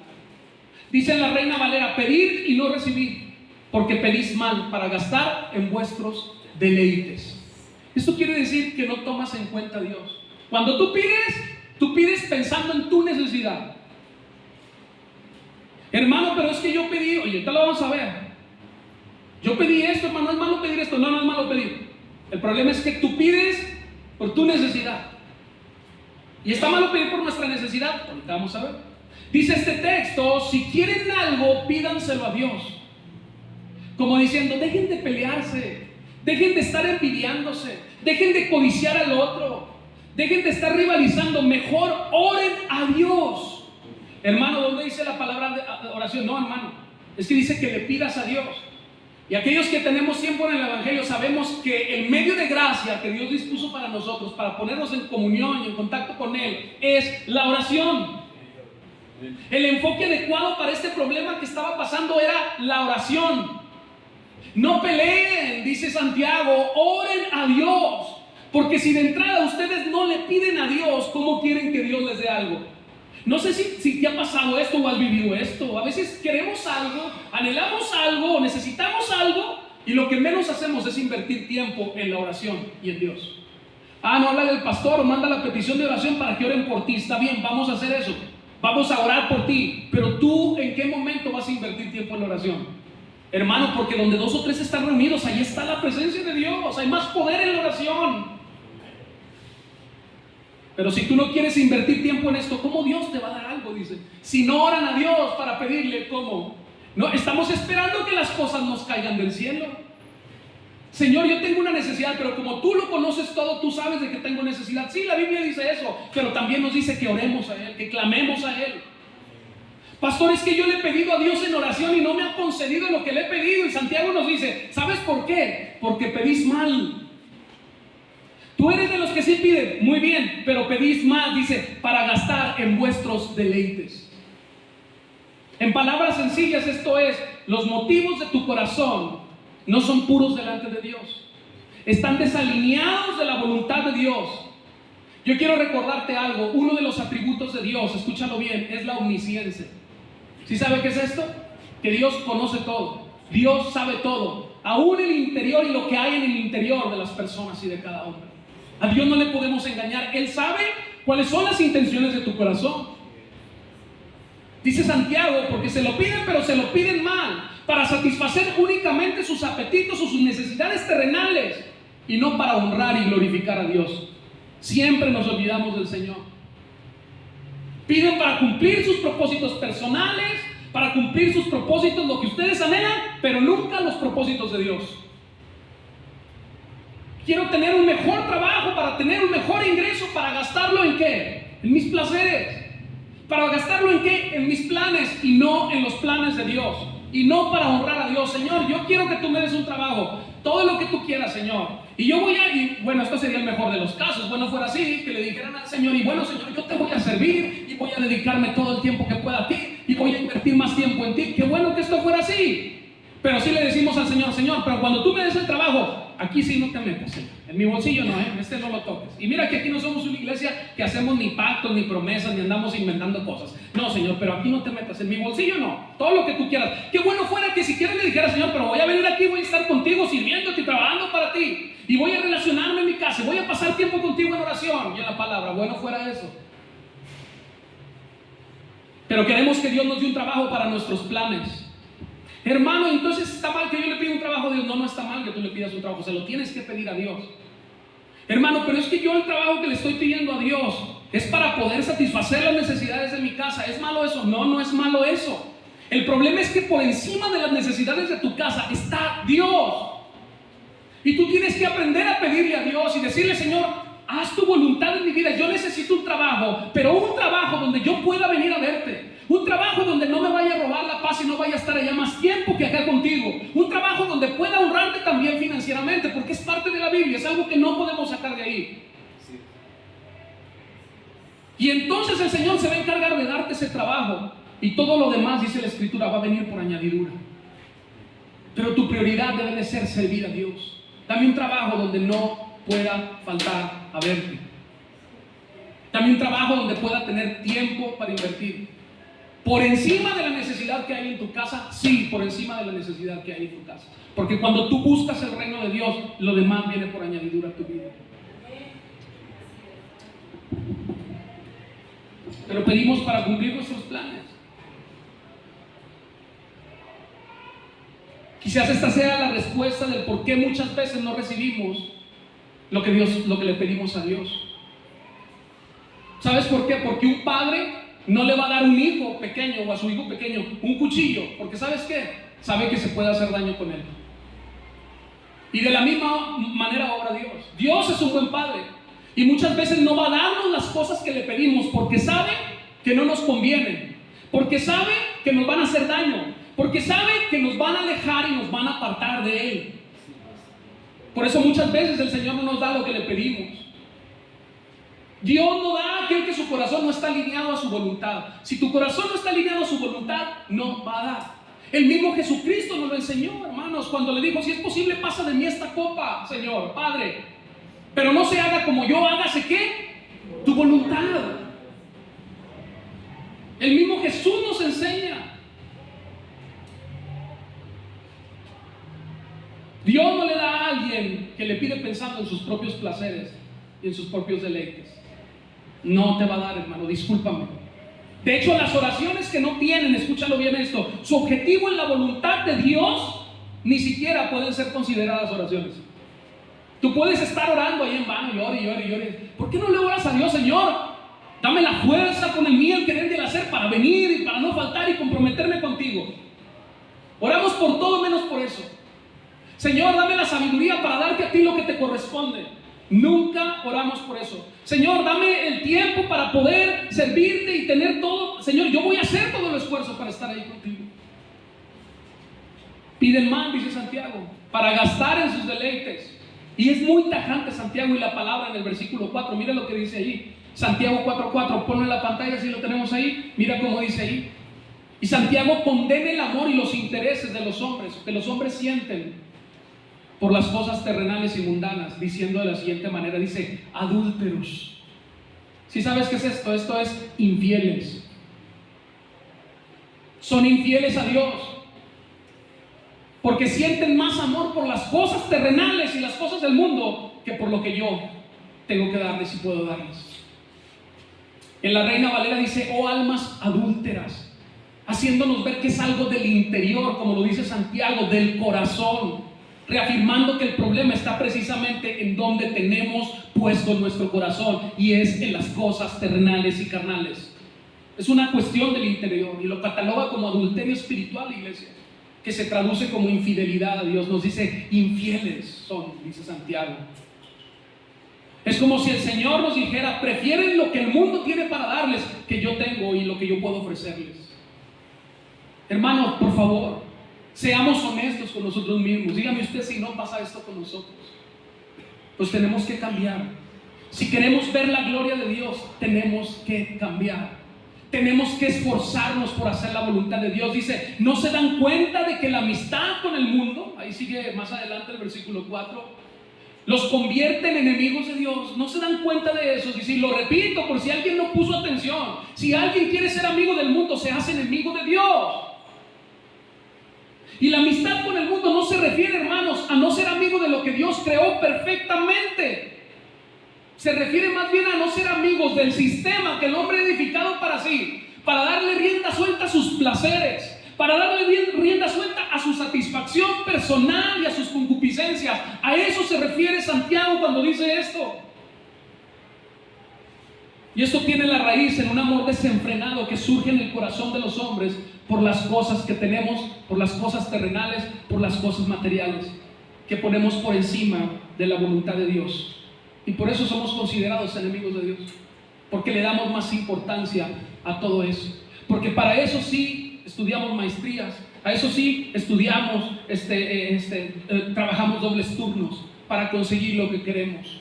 Dice en la Reina Valera, pedir y no recibir, porque pedís mal para gastar en vuestros deleites. Esto quiere decir que no tomas en cuenta a Dios. Cuando tú pides pensando en tu necesidad. Hermano, pero es que yo pedí, oye, ahorita lo vamos a ver. Yo pedí esto, hermano, no es malo pedir esto, no es malo pedir. El problema es que tú pides por tu necesidad. Y está malo pedir por nuestra necesidad. Ahorita vamos a ver. Dice este texto, si quieren algo, pídanselo a Dios. Como diciendo, dejen de pelearse, dejen de estar envidiándose, dejen de codiciar al otro, dejen de estar rivalizando, mejor oren a Dios. Hermano, ¿dónde dice la palabra de oración? No, hermano, es que dice que le pidas a Dios. Y aquellos que tenemos tiempo en el Evangelio sabemos que el medio de gracia que Dios dispuso para nosotros, para ponernos en comunión y en contacto con Él, es la oración. El enfoque adecuado para este problema que estaba pasando era la oración. No peleen, dice Santiago, oren a Dios. Porque si de entrada ustedes no le piden a Dios, ¿cómo quieren que Dios les dé algo? No sé si te ha pasado esto o has vivido esto. A veces queremos algo, anhelamos algo, necesitamos algo, y lo que menos hacemos es invertir tiempo en la oración y en Dios. No habla del pastor o manda la petición de oración para que oren por ti. Está bien, vamos a hacer eso. Vamos a orar por ti. Pero tú, ¿en qué momento vas a invertir tiempo en la oración? Hermano, porque donde 2 o 3 están reunidos, ahí está la presencia de Dios. Hay más poder en la oración. Pero si tú no quieres invertir tiempo en esto, ¿cómo Dios te va a dar algo? Dice, si no oran a Dios para pedirle, ¿cómo? No, estamos esperando que las cosas nos caigan del cielo. Señor, yo tengo una necesidad, pero como tú lo conoces todo, tú sabes de que tengo necesidad. Sí, la Biblia dice eso, pero también nos dice que oremos a Él, que clamemos a Él. Pastor, es que yo le he pedido a Dios en oración y no me ha concedido lo que le he pedido. Y Santiago nos dice, ¿sabes por qué? Porque pedís mal. Tú eres de los que sí piden, muy bien, pero pedís mal, dice, para gastar en vuestros deleites. En palabras sencillas, esto es, los motivos de tu corazón no son puros delante de Dios. Están desalineados de la voluntad de Dios. Yo quiero recordarte algo, uno de los atributos de Dios, escúchalo bien, es la omnisciencia. ¿Sí sabe qué es esto? Que Dios conoce todo. Dios sabe todo, aún el interior y lo que hay en el interior de las personas y de cada hombre. A Dios no le podemos engañar. Él sabe cuáles son las intenciones de tu corazón. Dice Santiago, porque se lo piden, pero se lo piden mal, para satisfacer únicamente sus apetitos o sus necesidades terrenales, y no para honrar y glorificar a Dios. Siempre nos olvidamos del Señor. Piden para cumplir sus propósitos personales, para cumplir sus propósitos, lo que ustedes anhelan, pero nunca los propósitos de Dios. Quiero tener un mejor trabajo, para tener un mejor ingreso, para gastarlo ¿en qué? En mis placeres. ¿Para gastarlo en qué? En mis planes, y no en los planes de Dios. Y no para honrar a Dios. Señor, yo quiero que tú me des un trabajo, todo lo que tú quieras, Señor. Y yo voy a, y bueno, esto sería el mejor de los casos. Bueno, fuera así, que le dijeran al Señor, y bueno, Señor, yo te voy a servir, y voy a dedicarme todo el tiempo que pueda a ti, y voy a invertir más tiempo en ti. Qué bueno que esto fuera así. Pero sí le decimos al Señor, Señor, pero cuando tú me des el trabajo, aquí sí no te metas, Señor. En mi bolsillo no, este no lo toques. Y mira que aquí no somos una iglesia que hacemos ni pactos, ni promesas, ni andamos inventando cosas. No, Señor, pero aquí no te metas. En mi bolsillo no. Todo lo que tú quieras. Qué bueno fuera que siquiera le dijera, Señor, pero voy a venir aquí, voy a estar contigo, sirviéndote y trabajando para ti. Y voy a relacionarme en mi casa, voy a pasar tiempo contigo en oración y en la palabra. Bueno fuera eso. Pero queremos que Dios nos dé un trabajo para nuestros planes. Hermano, entonces está mal que yo le pida un trabajo a Dios. No, no está mal que tú le pidas un trabajo, se lo tienes que pedir a Dios. Hermano, pero es que yo el trabajo que le estoy pidiendo a Dios es para poder satisfacer las necesidades de mi casa. ¿Es malo eso? No, no es malo eso. El problema es que por encima de las necesidades de tu casa está Dios. Y tú tienes que aprender a pedirle a Dios y decirle, Señor, haz tu voluntad en mi vida. Yo necesito un trabajo, pero un trabajo donde yo pueda venir a verte. Un trabajo donde no me vaya a robar la paz y no vaya a estar allá más tiempo que acá contigo. Un trabajo donde pueda honrarte también financieramente, porque es parte de la Biblia, es algo que no podemos sacar de ahí. Y entonces el Señor se va a encargar de darte ese trabajo, y todo lo demás, dice la Escritura, va a venir por añadidura. Pero tu prioridad debe de ser servir a Dios. Dame un trabajo donde no pueda faltar a verte. Dame un trabajo donde pueda tener tiempo para invertir. Por encima de la necesidad que hay en tu casa, sí, por encima de la necesidad que hay en tu casa. Porque cuando tú buscas el reino de Dios, lo demás viene por añadidura a tu vida. Pero pedimos para cumplir nuestros planes. Quizás esta sea la respuesta del por qué muchas veces no recibimos lo que le pedimos a Dios. ¿Sabes por qué? Porque un padre no le va a dar a un hijo pequeño o a su hijo pequeño un cuchillo, porque ¿sabes qué? Sabe que se puede hacer daño con él. Y de la misma manera obra Dios. Dios es un buen padre, y muchas veces no va a darnos las cosas que le pedimos porque sabe que no nos convienen, porque sabe que nos van a hacer daño, porque sabe que nos van a alejar y nos van a apartar de Él. Por eso muchas veces el Señor no nos da lo que le pedimos. Dios no da a aquel que su corazón no está alineado a su voluntad. Si tu corazón no está alineado a su voluntad, no va a dar. El mismo Jesucristo nos lo enseñó, hermanos, cuando le dijo, si es posible, pasa de mí esta copa, Señor, Padre, pero no se haga como yo, hágase ¿qué? Tu voluntad. El mismo Jesús nos enseña. Dios no le da a alguien que le pide pensando en sus propios placeres y en sus propios deleites. No te va a dar, hermano, discúlpame. De hecho, las oraciones que no tienen, escúchalo bien esto, su objetivo en la voluntad de Dios, ni siquiera pueden ser consideradas oraciones. Tú puedes estar orando ahí en vano, llore, llore, llore. ¿Por qué no le oras a Dios, Señor? Dame la fuerza con el mío, el querer y el hacer para venir y para no faltar y comprometerme contigo. Oramos por todo menos por eso. Señor, dame la sabiduría para darte a ti lo que te corresponde. Nunca oramos por eso. Señor, dame el tiempo para poder servirte y tener todo. Señor, yo voy a hacer todo el esfuerzo para estar ahí contigo. Piden más, dice Santiago, para gastar en sus deleites. Y es muy tajante Santiago y la palabra en el versículo 4. Mira lo que dice ahí. Santiago 4:4. Ponlo en la pantalla si lo tenemos ahí. Mira cómo dice ahí. Y Santiago condena el amor y los intereses de los hombres, que los hombres sienten por las cosas terrenales y mundanas, diciendo de la siguiente manera, dice, adúlteros. ¿Sí sabes qué es esto? Esto es infieles. Son infieles a Dios. porque sienten más amor por las cosas terrenales y las cosas del mundo que por lo que yo tengo que darles y puedo darles. En la Reina Valera dice: oh almas adúlteras, haciéndonos ver que es algo del interior, como lo dice Santiago, del corazón, reafirmando que el problema está precisamente en donde tenemos puesto nuestro corazón, y es en las cosas terrenales y carnales. Es una cuestión del interior, y lo cataloga como adulterio espiritual, iglesia, que se traduce como infidelidad a Dios. Nos dice: infieles son, dice Santiago. Es como si el Señor nos dijera: prefieren lo que el mundo tiene para darles que yo tengo y lo que yo puedo ofrecerles. Hermanos, por favor, seamos honestos con nosotros mismos. Dígame usted si no pasa esto con nosotros. Pues tenemos que cambiar. Si queremos ver la gloria de Dios, tenemos que cambiar. Tenemos que esforzarnos por hacer la voluntad de Dios. Dice: ¿no se dan cuenta de que la amistad con el mundo, ahí sigue más adelante el versículo 4, los convierte en enemigos de Dios? ¿No se dan cuenta de eso? Y si lo repito, por si alguien no puso atención, si alguien quiere ser amigo del mundo, se hace enemigo de Dios. Y la amistad con el mundo no se refiere, hermanos, a no ser amigo de lo que Dios creó perfectamente. Se refiere más bien a no ser amigos del sistema que el hombre ha edificado para sí, para darle rienda suelta a sus placeres, para darle rienda suelta a su satisfacción personal y a sus concupiscencias. A eso se refiere Santiago cuando dice esto. Y esto tiene la raíz en un amor desenfrenado que surge en el corazón de los hombres por las cosas que tenemos, por las cosas terrenales, por las cosas materiales, que ponemos por encima de la voluntad de Dios. Y por eso somos considerados enemigos de Dios, porque le damos más importancia a todo eso. Porque para eso sí estudiamos maestrías, a eso sí estudiamos, trabajamos dobles turnos para conseguir lo que queremos.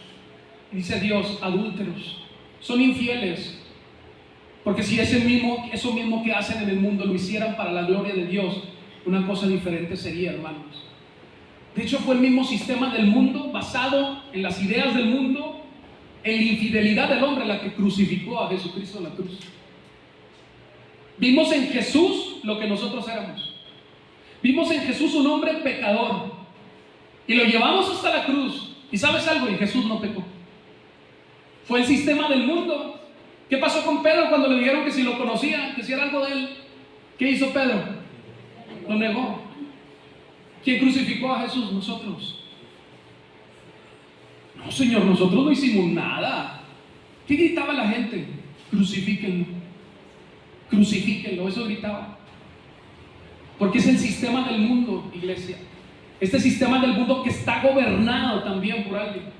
Y dice Dios: adúlteros, son infieles. Porque si eso mismo que hacen en el mundo lo hicieran para la gloria de Dios, una cosa diferente sería, hermanos. De hecho, fue el mismo sistema del mundo, basado en las ideas del mundo, en la infidelidad del hombre, la que crucificó a Jesucristo en la cruz. Vimos en Jesús lo que nosotros éramos. Vimos en Jesús un hombre pecador y lo llevamos hasta la cruz. ¿Y sabes algo? Y Jesús no pecó. Fue el sistema del mundo. ¿Qué pasó con Pedro cuando le dijeron que si lo conocía, que si era algo de él? ¿Qué hizo Pedro? Lo negó. ¿Quién crucificó a Jesús? Nosotros. No, Señor, nosotros no hicimos nada. ¿Qué gritaba la gente? Crucifíquenlo. Crucifíquenlo, eso gritaba. Porque es el sistema del mundo, iglesia. Este sistema del mundo que está gobernado también por alguien.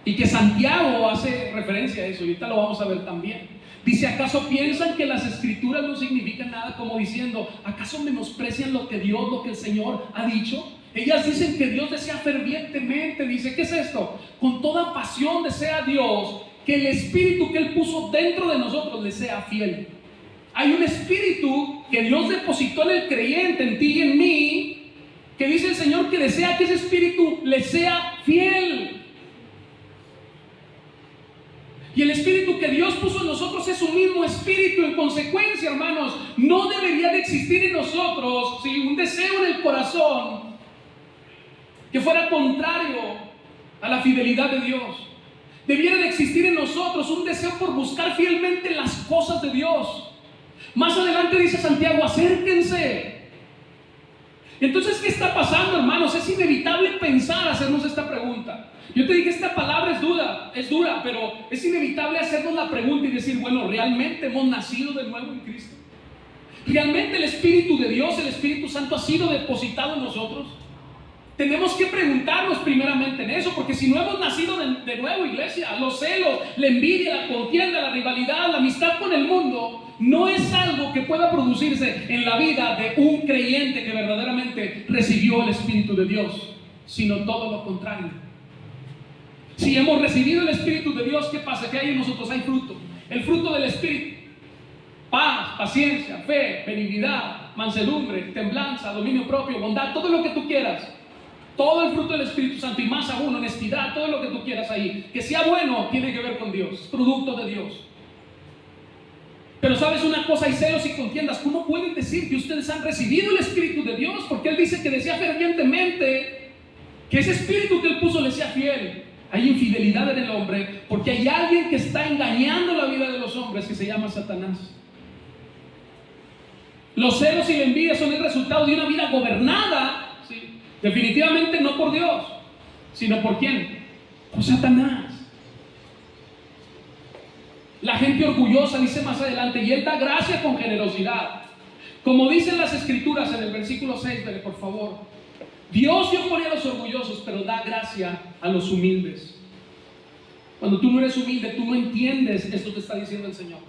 Y que Santiago hace referencia a eso, y ahorita lo vamos a ver también. Dice: ¿acaso piensan que las escrituras no significan nada? Como diciendo: ¿acaso menosprecian lo que Dios, lo que el Señor ha dicho? Ellas dicen que Dios desea fervientemente. Dice: ¿qué es esto? Con toda pasión desea Dios que el espíritu que Él puso dentro de nosotros le sea fiel. Hay un espíritu que Dios depositó en el creyente, en ti y en mí, que dice el Señor que desea que ese espíritu le sea fiel. Y el espíritu que Dios puso en nosotros es un mismo espíritu. En consecuencia, hermanos, no debería de existir en nosotros, ¿sí?, un deseo en el corazón que fuera contrario a la fidelidad de Dios. Debiera de existir en nosotros un deseo por buscar fielmente las cosas de Dios. Más adelante dice Santiago: acérquense. Entonces, ¿qué está pasando, hermanos? Es inevitable pensar, hacernos esta pregunta. Yo te dije, esta palabra es dura, pero es inevitable hacernos la pregunta y decir: bueno, ¿realmente hemos nacido de nuevo en Cristo? ¿Realmente el Espíritu de Dios, el Espíritu Santo, ha sido depositado en nosotros? Tenemos que preguntarnos primeramente en eso, porque si no hemos nacido de nuevo, iglesia, los celos, la envidia, la contienda, la rivalidad, la amistad con el mundo, no es algo que pueda producirse en la vida de un creyente que verdaderamente recibió el Espíritu de Dios, sino todo lo contrario. Si hemos recibido el Espíritu de Dios, ¿qué pasa? Que hay en nosotros hay fruto. El fruto del Espíritu: paz, paciencia, fe, benignidad, mansedumbre, templanza, dominio propio, bondad, todo lo que tú quieras. Todo el fruto del Espíritu Santo, y más aún honestidad, todo lo que tú quieras ahí. Que sea bueno, tiene que ver con Dios, es producto de Dios. Pero sabes una cosa, hay celos y contiendas. ¿Cómo pueden decir que ustedes han recibido el Espíritu de Dios? Porque Él dice que desea fervientemente que ese Espíritu que Él puso le sea fiel. Hay infidelidad en el hombre porque hay alguien que está engañando la vida de los hombres, que se llama Satanás. Los celos y la envidia son el resultado de una vida gobernada, ¿sí? Definitivamente no por Dios, sino por ¿quién? Por Satanás. La gente orgullosa, dice más adelante, y Él da gracia con generosidad. Como dicen las Escrituras en el versículo 6, vele por favor. Dios se opone a los orgullosos, pero da gracia a los humildes. Cuando tú no eres humilde, tú no entiendes esto que está diciendo el Señor.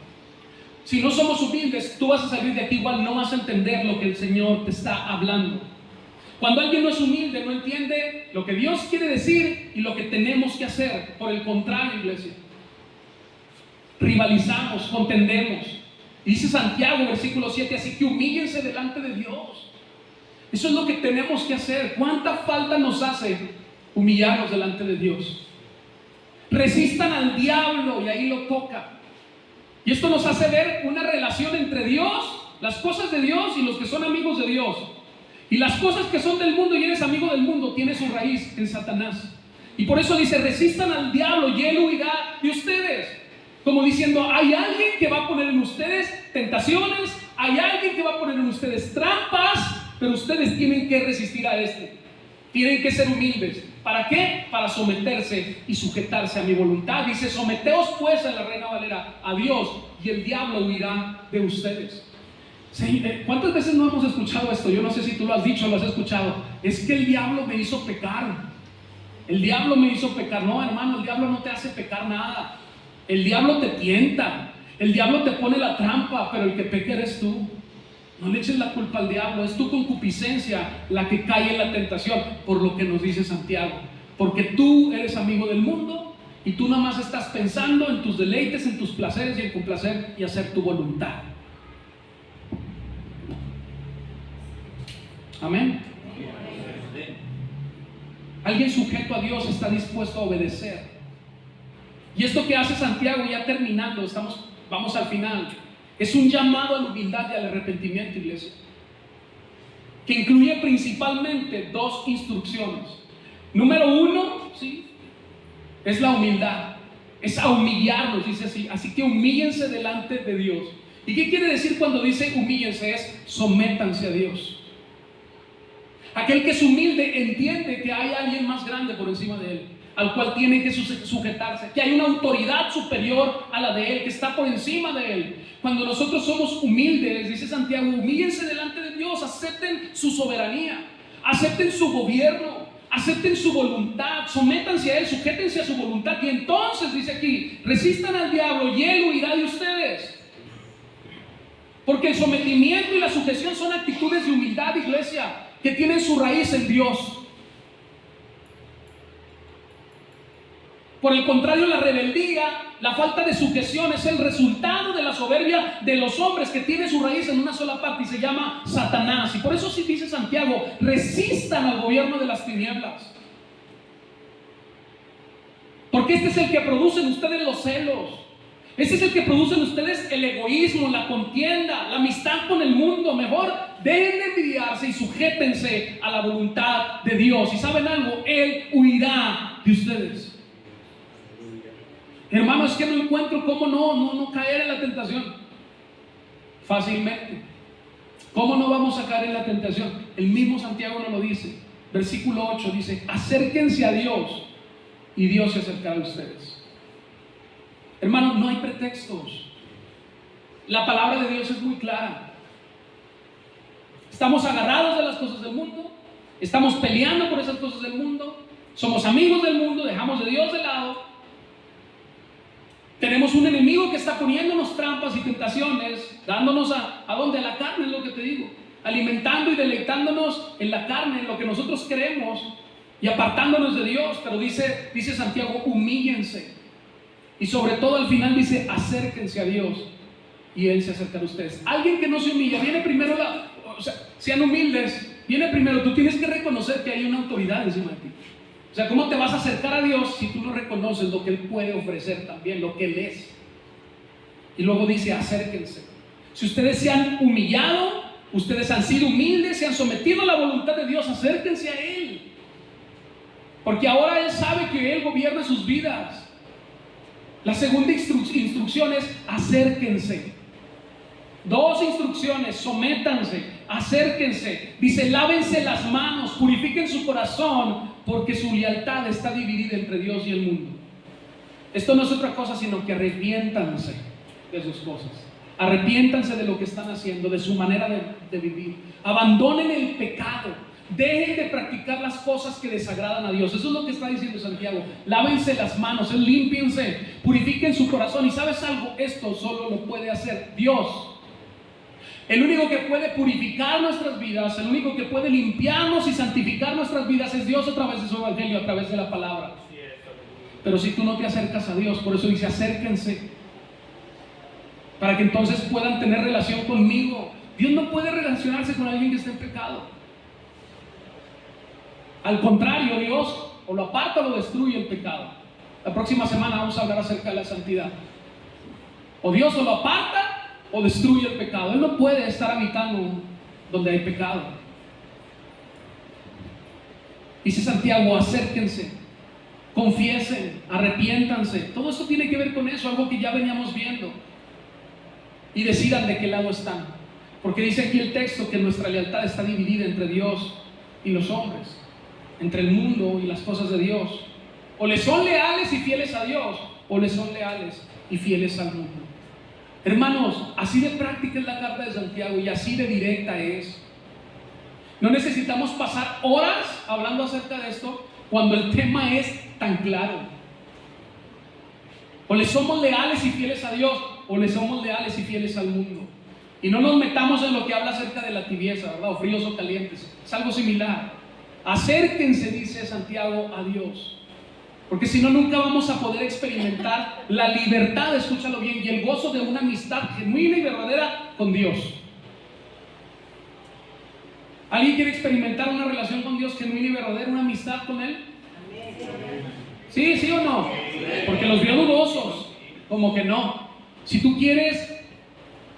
Si no somos humildes, tú vas a salir de aquí igual, no vas a entender lo que el Señor te está hablando. Cuando alguien no es humilde, no entiende lo que Dios quiere decir y lo que tenemos que hacer. Por el contrario, iglesia, rivalizamos, contendemos. Dice Santiago, versículo 7, así que humíllense delante de Dios. Eso es lo que tenemos que hacer. ¿Cuánta falta nos hace humillarnos delante de Dios? Resistan al diablo, y ahí lo toca. Y esto nos hace ver una relación entre Dios, las cosas de Dios y los que son amigos de Dios. Y las cosas que son del mundo y eres amigo del mundo, tiene su raíz en Satanás. Y por eso dice, resistan al diablo y él huirá de ustedes. Como diciendo, hay alguien que va a poner en ustedes tentaciones, hay alguien que va a poner en ustedes trampas, pero ustedes tienen que resistir a este. Tienen que ser humildes. ¿Para qué? Para someterse y sujetarse a mi voluntad. Dice, someteos pues, en la Reina Valera, a Dios, y el diablo huirá de ustedes. Sí, ¿cuántas veces no hemos escuchado esto? Yo no sé si tú lo has dicho o lo has escuchado. Es que el diablo me hizo pecar. El diablo me hizo pecar. No, hermano, el diablo no te hace pecar nada. El diablo te tienta. El diablo te pone la trampa, pero el que peca eres tú. No le eches la culpa al diablo, es tu concupiscencia la que cae en la tentación, por lo que nos dice Santiago. Porque tú eres amigo del mundo y tú nada más estás pensando en tus deleites, en tus placeres y en complacer y hacer tu voluntad. Amén. Alguien sujeto a Dios está dispuesto a obedecer. Y esto que hace Santiago, ya terminando, vamos al final, es un llamado a la humildad y al arrepentimiento, iglesia, que incluye principalmente dos instrucciones. Número uno, ¿sí?, es la humildad, es a humillarnos, dice así. Así que humíllense delante de Dios. ¿Y qué quiere decir cuando dice humíllense? Es sométanse a Dios. Aquel que es humilde entiende que hay alguien más grande por encima de él, al cual tiene que sujetarse, que hay una autoridad superior a la de él, que está por encima de él. Cuando nosotros somos humildes, dice Santiago, humíllense delante de Dios, acepten su soberanía, acepten su gobierno, acepten su voluntad, sométanse a él, sujétense a su voluntad, y entonces, dice aquí, resistan al diablo y él huirá de ustedes. Porque el sometimiento y la sujeción son actitudes de humildad, iglesia, que tienen su raíz en Dios. Por el contrario, la rebeldía, la falta de sujeción es el resultado de la soberbia de los hombres, que tiene su raíz en una sola parte y se llama Satanás. Y por eso sí dice Santiago, resistan al gobierno de las tinieblas. Porque este es el que produce en ustedes los celos. Este es el que produce en ustedes el egoísmo, la contienda, la amistad con el mundo. Mejor dejen de envidiarse y sujétense a la voluntad de Dios. Y saben algo, Él huirá de ustedes. Hermano, es que no encuentro cómo no caer en la tentación. Fácilmente. ¿Cómo no vamos a caer en la tentación? El mismo Santiago nos lo dice. Versículo 8 dice, acérquense a Dios y Dios se acercará a ustedes. Hermano, no hay pretextos. La palabra de Dios es muy clara. Estamos agarrados de las cosas del mundo, estamos peleando por esas cosas del mundo, somos amigos del mundo, dejamos de Dios de lado. Tenemos un enemigo que está poniéndonos trampas y tentaciones, dándonos a ¿dónde? A la carne, es lo que te digo, alimentando y deleitándonos en la carne, en lo que nosotros creemos, y apartándonos de Dios. Pero dice Santiago, humíllense. Y sobre todo al final dice, acérquense a Dios y Él se acercará a ustedes. Alguien que no se humilla, viene primero sean humildes, viene primero, tú tienes que reconocer que hay una autoridad encima de ti. O sea, ¿cómo te vas a acercar a Dios si tú no reconoces lo que Él puede ofrecer también, lo que Él es? Y luego dice, acérquense. Si ustedes se han humillado, ustedes han sido humildes, se han sometido a la voluntad de Dios, acérquense a Él. Porque ahora Él sabe que Él gobierna sus vidas. La segunda instrucción es, acérquense. Dos instrucciones: sométanse, acérquense. Dice, lávense las manos, purifiquen su corazón, porque su lealtad está dividida entre Dios y el mundo. Esto no es otra cosa sino que arrepiéntanse de sus cosas. Arrepiéntanse de lo que están haciendo, de su manera de vivir. Abandonen el pecado. Dejen de practicar las cosas que desagradan a Dios. Eso es lo que está diciendo Santiago. Lávense las manos, límpiense, purifiquen su corazón. Y ¿sabes algo? Esto solo lo puede hacer Dios. El único que puede purificar nuestras vidas, el único que puede limpiarnos y santificar nuestras vidas es Dios a través de su evangelio, a través de la palabra. Pero si tú no te acercas a Dios, por eso dice, acérquense, para que entonces puedan tener relación conmigo. Dios no puede relacionarse con alguien que está en pecado. Al contrario, Dios o lo aparta o lo destruye el pecado. La próxima semana vamos a hablar acerca de la santidad. O Dios o lo aparta o destruye el pecado. Él no puede estar habitando donde hay pecado. Dice Santiago, acérquense, confiesen, arrepiéntanse. Todo esto tiene que ver con eso, algo que ya veníamos viendo. Y decidan de qué lado están. Porque dice aquí el texto que nuestra lealtad está dividida entre Dios y los hombres, entre el mundo y las cosas de Dios. O le son leales y fieles a Dios, o le son leales y fieles al mundo. Hermanos, así de práctica es la carta de Santiago y así de directa es. No necesitamos pasar horas hablando acerca de esto cuando el tema es tan claro. O le somos leales y fieles a Dios, o le somos leales y fieles al mundo. Y no nos metamos en lo que habla acerca de la tibieza, ¿verdad? O fríos o calientes. Es algo similar. Acérquense, dice Santiago, a Dios. Porque si no, nunca vamos a poder experimentar la libertad, escúchalo bien, y el gozo de una amistad genuina y verdadera con Dios. ¿Alguien quiere experimentar una relación con Dios genuina y verdadera, una amistad con Él? ¿Sí, sí o no? Porque los veo dudosos, como que no. Si tú quieres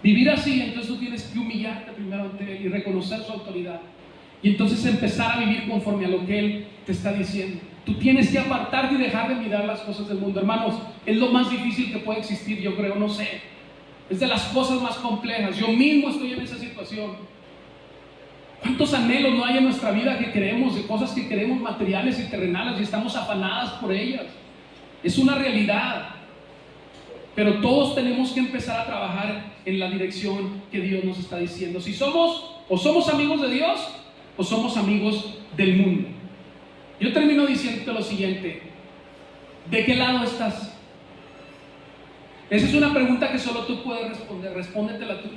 vivir así, entonces tú tienes que humillarte primero ante Él y reconocer su autoridad. Y entonces empezar a vivir conforme a lo que Él te está diciendo. Tú tienes que apartarte y dejar de mirar las cosas del mundo. Hermanos, es lo más difícil que puede existir, yo creo, no sé. Es de las cosas más complejas. Yo mismo estoy en esa situación. ¿Cuántos anhelos no hay en nuestra vida que queremos, de cosas que queremos materiales y terrenales y estamos afanadas por ellas? Es una realidad. Pero todos tenemos que empezar a trabajar en la dirección que Dios nos está diciendo. Si somos amigos de Dios o somos amigos del mundo. Yo termino diciéndote lo siguiente: ¿de qué lado estás? Esa es una pregunta que solo tú puedes responder. Respóndetela tú.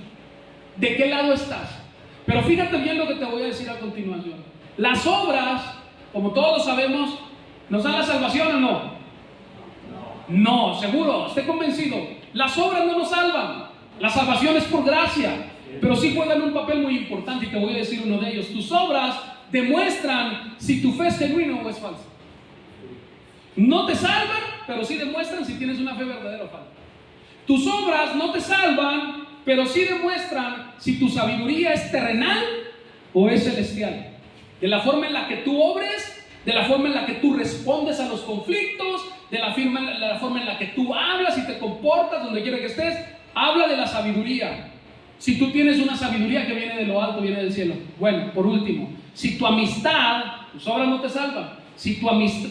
¿De qué lado estás? Pero fíjate bien lo que te voy a decir a continuación. Las obras, como todos sabemos, ¿nos dan la salvación o no? No, seguro, esté convencido. Las obras no nos salvan. La salvación es por gracia, pero sí juegan un papel muy importante, y te voy a decir uno de ellos. Tus obras demuestran si tu fe es genuina o es falsa. No te salvan, pero sí demuestran si tienes una fe verdadera o falsa. Tus obras no te salvan, pero sí demuestran si tu sabiduría es terrenal o es celestial. De la forma en la que tú obres, de la forma en la que tú respondes a los conflictos, de la forma en la que tú hablas y te comportas donde quiera que estés, habla de la sabiduría. Si tú tienes una sabiduría que viene de lo alto, viene del cielo. Bueno, por último, si tu amistad, tus obras no te salvan,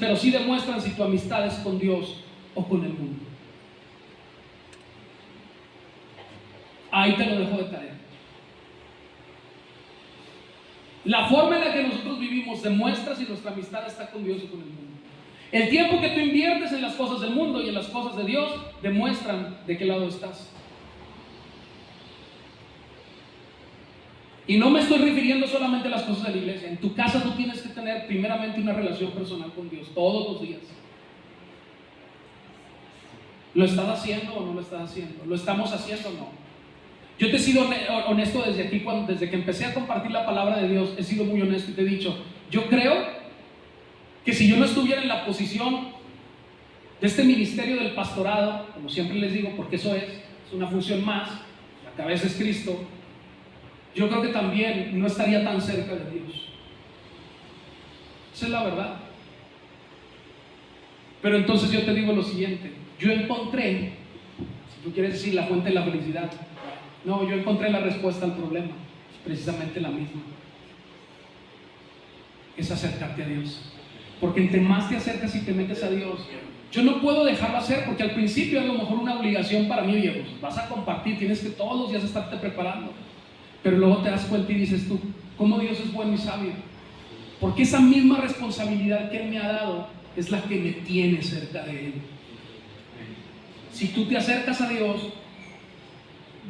pero sí demuestran si tu amistad es con Dios o con el mundo. Ahí te lo dejo de tarea. La forma en la que nosotros vivimos demuestra si nuestra amistad está con Dios o con el mundo. El tiempo que tú inviertes en las cosas del mundo y en las cosas de Dios demuestran de qué lado estás. Y no me estoy refiriendo solamente a las cosas de la iglesia. En tu casa tú tienes que tener primeramente una relación personal con Dios todos los días. ¿Lo estás haciendo o no lo estás haciendo? ¿Lo estamos haciendo o no? Yo te he sido honesto desde aquí, desde que empecé a compartir la palabra de Dios, he sido muy honesto y te he dicho, yo creo que si yo no estuviera en la posición de este ministerio del pastorado, como siempre les digo, porque eso es, es una función más, la cabeza es Cristo, yo creo que también no estaría tan cerca de Dios. Esa es la verdad. Pero entonces yo te digo lo siguiente, yo encontré, si tú quieres decir la fuente de la felicidad, no, yo encontré la respuesta al problema, es precisamente la misma, es acercarte a Dios. Porque entre más te acercas y te metes a Dios, yo no puedo dejarlo hacer, porque al principio es a lo mejor una obligación para mí, viejo, vas a compartir, tienes que todos los días estarte preparando, pero luego te das cuenta y dices tú, ¿cómo Dios es bueno y sabio? Porque esa misma responsabilidad que Él me ha dado es la que me tiene cerca de Él. Si tú te acercas a Dios,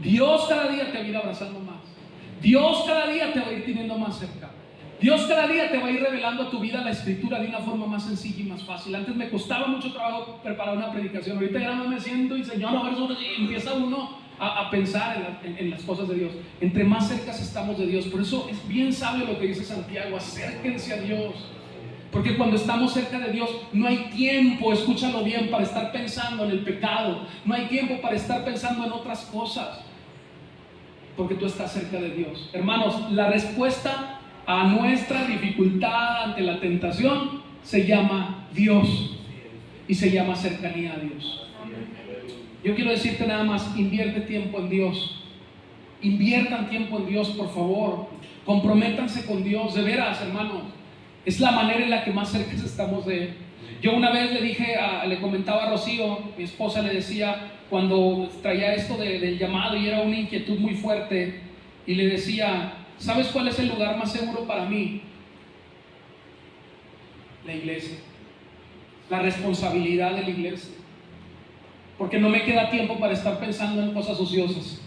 Dios cada día te va a ir abrazando más, Dios cada día te va a ir teniendo más cerca, Dios cada día te va a ir revelando a tu vida la Escritura de una forma más sencilla y más fácil. Antes me costaba mucho trabajo preparar una predicación, ahorita ya no me siento y Señor, a ver, y empieza uno a pensar en las cosas de Dios. Entre más cercas estamos de Dios, por eso es bien sabio lo que dice Santiago, acérquense a Dios. Porque cuando estamos cerca de Dios no hay tiempo, escúchalo bien, para estar pensando en el pecado, no hay tiempo para estar pensando en otras cosas, porque tú estás cerca de Dios. Hermanos, la respuesta a nuestra dificultad ante la tentación se llama Dios y se llama cercanía a Dios. Yo quiero decirte nada más, invierte tiempo en Dios, inviertan tiempo en Dios, por favor, comprométanse con Dios, de veras, hermanos. Es la manera en la que más cerca estamos de Él. Yo una vez le comentaba a Rocío, mi esposa, le decía, cuando traía esto del llamado y era una inquietud muy fuerte, y le decía, ¿sabes cuál es el lugar más seguro para mí? La iglesia, la responsabilidad de la iglesia, porque no me queda tiempo para estar pensando en cosas ociosas.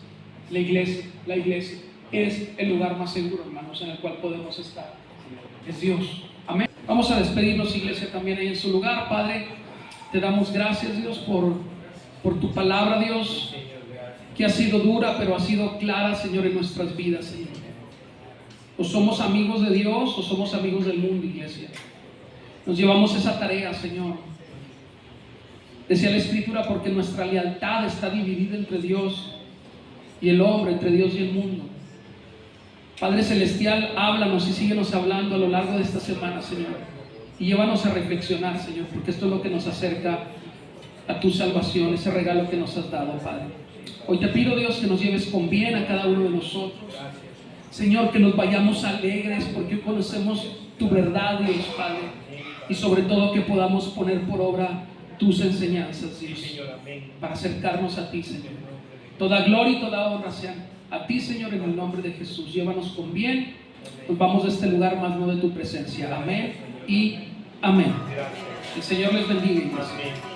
La iglesia es el lugar más seguro, hermanos, en el cual podemos estar. Es Dios. Amén. Vamos a despedirnos, iglesia, también ahí en su lugar. Padre, te damos gracias, Dios, por tu palabra, Dios, que ha sido dura, pero ha sido clara, Señor, en nuestras vidas, Señor. O somos amigos de Dios o somos amigos del mundo, iglesia. Nos llevamos esa tarea, Señor. Decía la Escritura, porque nuestra lealtad está dividida entre Dios y el hombre, entre Dios y el mundo. Padre Celestial, háblanos y síguenos hablando a lo largo de esta semana, Señor, y llévanos a reflexionar, Señor, porque esto es lo que nos acerca a tu salvación, ese regalo que nos has dado, Padre. Hoy te pido, Dios, que nos lleves con bien a cada uno de nosotros, Señor, que nos vayamos alegres porque hoy conocemos tu verdad, Dios, Padre, y sobre todo que podamos poner por obra tus enseñanzas, Dios, para acercarnos a ti, Señor. Toda gloria y toda honra sean a ti, Señor, en el nombre de Jesús. Llévanos con bien. Nos vamos de este lugar más no de tu presencia. Amén y amén. El Señor les bendiga, iglesia.